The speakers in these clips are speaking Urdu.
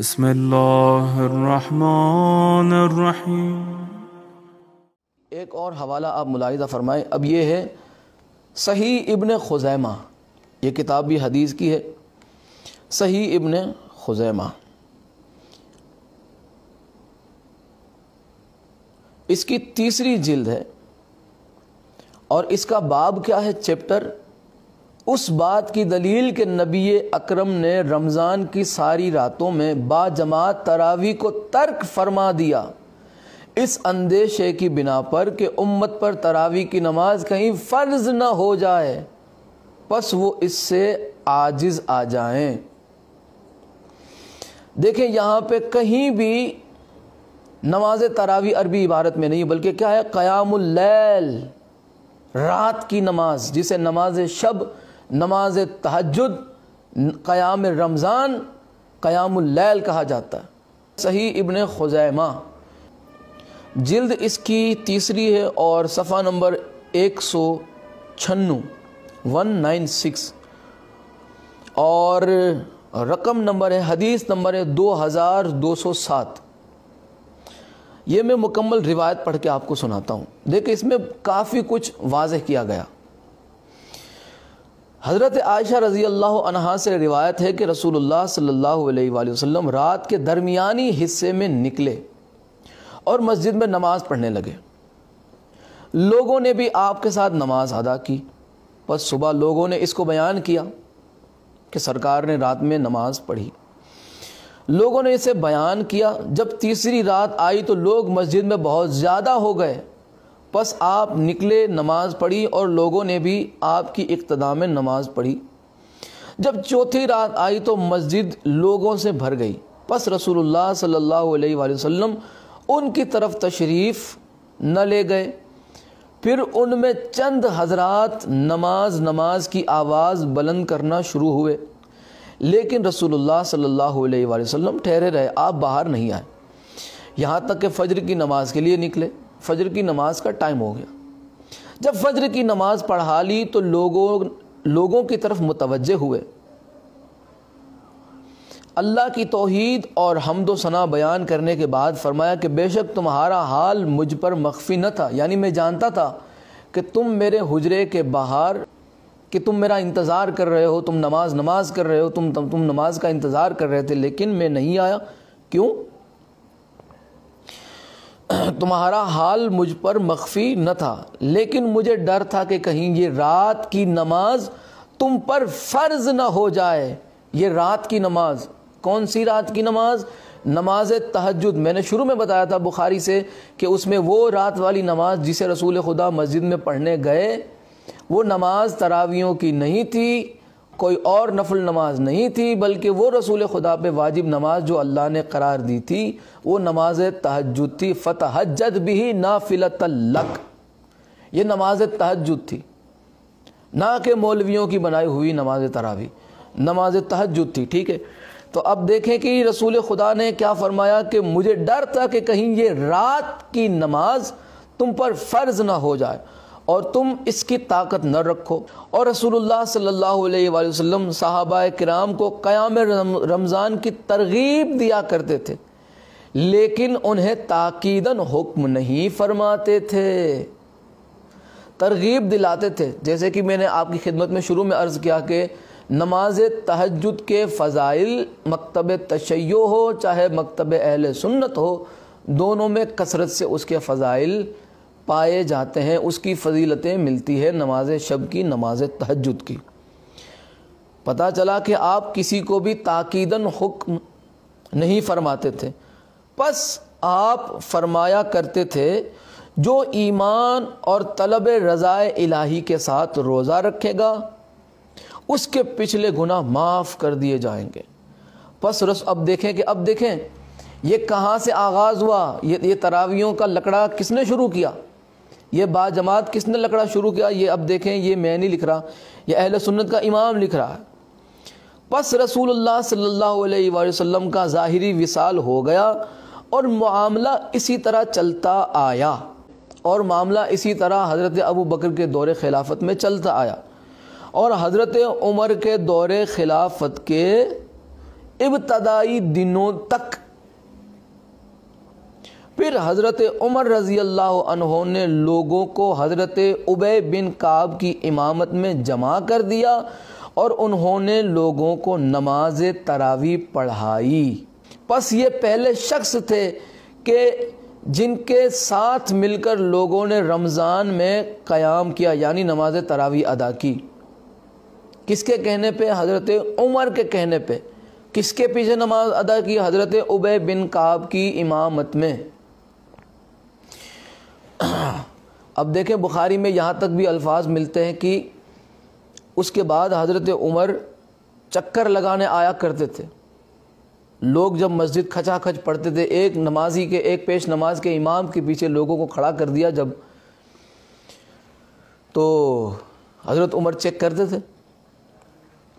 بسم اللہ الرحمن الرحیم۔ ایک اور حوالہ آپ ملاحظہ فرمائیں۔ اب یہ ہے صحیح ابن خزیمہ، یہ کتاب بھی حدیث کی ہے، صحیح ابن خزیمہ۔ اس کی تیسری جلد ہے اور اس کا باب کیا ہے؟ چیپٹر اس بات کی دلیل کہ نبی اکرم نے رمضان کی ساری راتوں میں با جماعت تراویح کو ترک فرما دیا، اس اندیشے کی بنا پر کہ امت پر تراویح کی نماز کہیں فرض نہ ہو جائے، پس وہ اس سے عاجز آ جائیں۔ دیکھیں یہاں پہ کہیں بھی نماز تراویح عربی عبارت میں نہیں، بلکہ کیا ہے؟ قیام اللیل، رات کی نماز، جسے نماز شب، نماز تہجد، قیام رمضان، قیام اللیل کہا جاتا ہے۔ صحیح ابن خزیمہ جلد اس کی تیسری ہے اور صفحہ نمبر 196 اور رقم نمبر ہے، حدیث نمبر ہے 2207۔ یہ میں مکمل روایت پڑھ کے آپ کو سناتا ہوں۔ دیکھیں اس میں کافی کچھ واضح کیا گیا۔ حضرت عائشہ رضی اللہ عنہا سے روایت ہے کہ رسول اللہ صلی اللہ علیہ وآلہ وسلم رات کے درمیانی حصے میں نکلے اور مسجد میں نماز پڑھنے لگے۔ لوگوں نے بھی آپ کے ساتھ نماز ادا کی۔ پس صبح لوگوں نے اس کو بیان کیا کہ سرکار نے رات میں نماز پڑھی۔ لوگوں نے اسے بیان کیا۔ جب تیسری رات آئی تو لوگ مسجد میں بہت زیادہ ہو گئے، پس آپ نکلے، نماز پڑھی اور لوگوں نے بھی آپ کی اقتداء میں نماز پڑھی۔ جب چوتھی رات آئی تو مسجد لوگوں سے بھر گئی، پس رسول اللہ صلی اللہ علیہ وآلہ وسلم ان کی طرف تشریف نہ لے گئے۔ پھر ان میں چند حضرات نماز کی آواز بلند کرنا شروع ہوئے، لیکن رسول اللہ صلی اللہ علیہ وآلہ وسلم ٹھہرے رہے، آپ باہر نہیں آئے، یہاں تک کہ فجر کی نماز کے لیے نکلے۔ فجر کی نماز کا ٹائم ہو گیا۔ جب فجر کی نماز پڑھا لی تو لوگوں کی طرف متوجہ ہوئے، اللہ کی توحید اور حمد و ثنا بیان کرنے کے بعد فرمایا کہ بے شک تمہارا حال مجھ پر مخفی نہ تھا، یعنی میں جانتا تھا کہ تم میرے حجرے کے باہر، کہ تم میرا انتظار کر رہے ہو، تم نماز کر رہے ہو، تم نماز کا انتظار کر رہے تھے، لیکن میں نہیں آیا۔ کیوں؟ تمہارا حال مجھ پر مخفی نہ تھا، لیکن مجھے ڈر تھا کہ کہیں یہ رات کی نماز تم پر فرض نہ ہو جائے۔ یہ رات کی نماز کون سی رات کی نماز؟ نماز تہجد۔ میں نے شروع میں بتایا تھا بخاری سے کہ اس میں وہ رات والی نماز جسے رسول خدا مسجد میں پڑھنے گئے، وہ نماز تراویحوں کی نہیں تھی، کوئی اور نفل نماز نہیں تھی، بلکہ وہ رسول خدا پہ واجب نماز جو اللہ نے قرار دی تھی وہ نماز تہجد تھی۔ فتہجد بہ نافلۃ لک، یہ نماز تہجد تھی، نہ کہ مولویوں کی بنائی ہوئی نماز تراویح، نماز تہجد تھی۔ ٹھیک ہے، تو اب دیکھیں کہ رسول خدا نے کیا فرمایا کہ مجھے ڈر تھا کہ کہیں یہ رات کی نماز تم پر فرض نہ ہو جائے اور تم اس کی طاقت نہ رکھو۔ اور رسول اللہ صلی اللہ علیہ وآلہ وسلم صحابہ کرام کو قیام رمضان کی ترغیب دیا کرتے تھے، لیکن انہیں تاکیداً حکم نہیں فرماتے تھے، ترغیب دلاتے تھے۔ جیسے کہ میں نے آپ کی خدمت میں شروع میں عرض کیا کہ نماز تہجد کے فضائل مکتب تشیع ہو چاہے مکتب اہل سنت ہو، دونوں میں کثرت سے اس کے فضائل پائے جاتے ہیں، اس کی فضیلتیں ملتی ہے نماز شب کی، نماز تہجد کی۔ پتہ چلا کہ آپ کسی کو بھی تاکیداً حکم نہیں فرماتے تھے، پس آپ فرمایا کرتے تھے جو ایمان اور طلب رضائے الہی کے ساتھ روزہ رکھے گا اس کے پچھلے گناہ معاف کر دیے جائیں گے۔ پس اب دیکھیں یہ کہاں سے آغاز ہوا، یہ تراویحوں کا لکڑا کس نے شروع کیا، یہ با جماعت کس نے لکڑا شروع کیا؟ یہ اب دیکھیں، یہ میں نہیں لکھ رہا، یہ اہل سنت کا امام لکھ رہا ہے۔ پس رسول اللہ صلی اللہ علیہ وآلہ وسلم کا ظاہری وصال ہو گیا اور معاملہ اسی طرح چلتا آیا، اور معاملہ اسی طرح حضرت ابو بکر کے دور خلافت میں چلتا آیا، اور حضرت عمر کے دور خلافت کے ابتدائی دنوں تک۔ پھر حضرت عمر رضی اللہ عنہ نے لوگوں کو حضرت ابی بن کعب کی امامت میں جمع کر دیا اور انہوں نے لوگوں کو نماز تراویح پڑھائی۔ پس یہ پہلے شخص تھے کہ جن کے ساتھ مل کر لوگوں نے رمضان میں قیام کیا، یعنی نماز تراویح ادا کی۔ کس کے کہنے پہ؟ حضرت عمر کے کہنے پہ۔ کس کے پیچھے نماز ادا کی؟ حضرت ابی بن کعب کی امامت میں۔ اب دیکھیں بخاری میں یہاں تک بھی الفاظ ملتے ہیں کہ اس کے بعد حضرت عمر چکر لگانے آیا کرتے تھے۔ لوگ جب مسجد کھچا کھچ پڑھتے تھے، ایک نمازی کے، ایک پیش نماز کے امام کے پیچھے لوگوں کو کھڑا کر دیا جب، تو حضرت عمر چیک کرتے تھے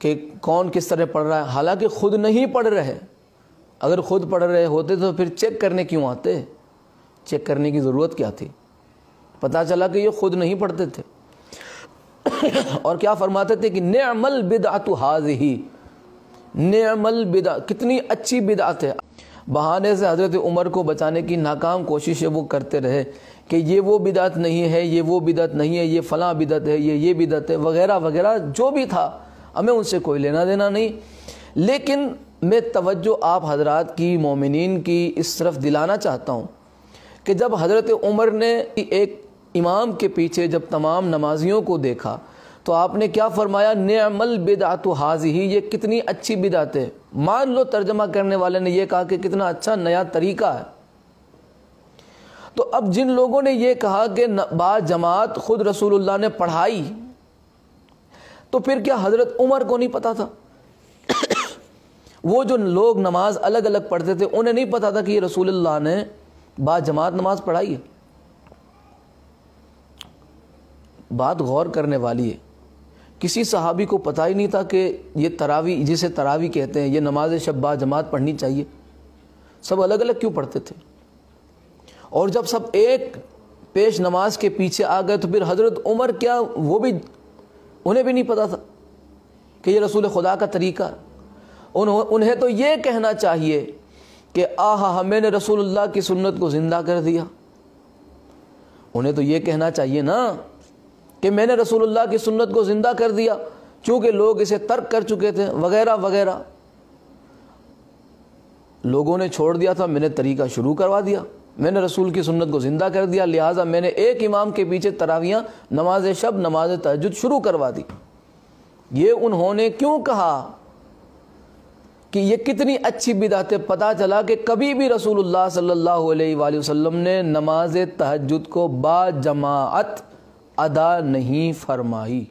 کہ کون کس طرح پڑھ رہا ہے، حالانکہ خود نہیں پڑھ رہے۔ اگر خود پڑھ رہے ہوتے تو پھر چیک کرنے کیوں آتے؟ چیک کرنے کی ضرورت کیا تھی؟ پتہ چلا کہ یہ خود نہیں پڑھتے تھے۔ اور کیا فرماتے تھے کہ نعم البدعۃ ھذہ، نعم البدعۃ، کتنی اچھی بدعت ہے۔ بہانے سے حضرت عمر کو بچانے کی ناکام کوششیں وہ کرتے رہے کہ یہ وہ بدعت نہیں ہے، یہ وہ بدعت نہیں ہے، یہ فلاں بدعت ہے، یہ بدعت ہے، وغیرہ وغیرہ جو بھی تھا، ہمیں ان سے کوئی لینا دینا نہیں۔ لیکن میں توجہ آپ حضرات کی، مومنین کی اس طرف دلانا چاہتا ہوں کہ جب حضرت عمر نے ایک امام کے پیچھے جب تمام نمازیوں کو دیکھا تو آپ نے کیا فرمایا؟ نعم البدعۃ ھذہ، یہ کتنی اچھی بدعت ہے۔ مان لو ترجمہ کرنے والے نے یہ کہا کہ کتنا اچھا نیا طریقہ ہے۔ تو اب جن لوگوں نے یہ کہا کہ با جماعت خود رسول اللہ نے پڑھائی، تو پھر کیا حضرت عمر کو نہیں پتا تھا؟ وہ جو لوگ نماز الگ الگ پڑھتے تھے انہیں نہیں پتا تھا کہ یہ رسول اللہ نے با جماعت نماز پڑھائی ہے؟ بات غور کرنے والی ہے۔ کسی صحابی کو پتہ ہی نہیں تھا کہ یہ تراویح، جسے تراویح کہتے ہیں، یہ نماز شب با جماعت پڑھنی چاہیے۔ سب الگ الگ کیوں پڑھتے تھے؟ اور جب سب ایک پیش نماز کے پیچھے آ گئے تو پھر حضرت عمر کیا، وہ بھی، انہیں بھی نہیں پتا تھا کہ یہ رسول خدا کا طریقہ ہے؟ انہیں تو یہ کہنا چاہیے کہ آہا میں نے رسول اللہ کی سنت کو زندہ کر دیا۔ انہیں تو یہ کہنا چاہیے نا کہ میں نے رسول اللہ کی سنت کو زندہ کر دیا، چونکہ لوگ اسے ترک کر چکے تھے، وغیرہ وغیرہ۔ لوگوں نے چھوڑ دیا تھا، میں نے طریقہ شروع کروا دیا، میں نے رسول کی سنت کو زندہ کر دیا، لہٰذا میں نے ایک امام کے پیچھے تراویحاں، نماز شب، نماز تہجد شروع کروا دی۔ یہ انہوں نے کیوں کہا کہ یہ کتنی اچھی بدعت ہے؟ پتہ چلا کہ کبھی بھی رسول اللہ صلی اللہ علیہ وآلہ وسلم نے نماز تہجد کو با جماعت ادا نہیں فرمائی۔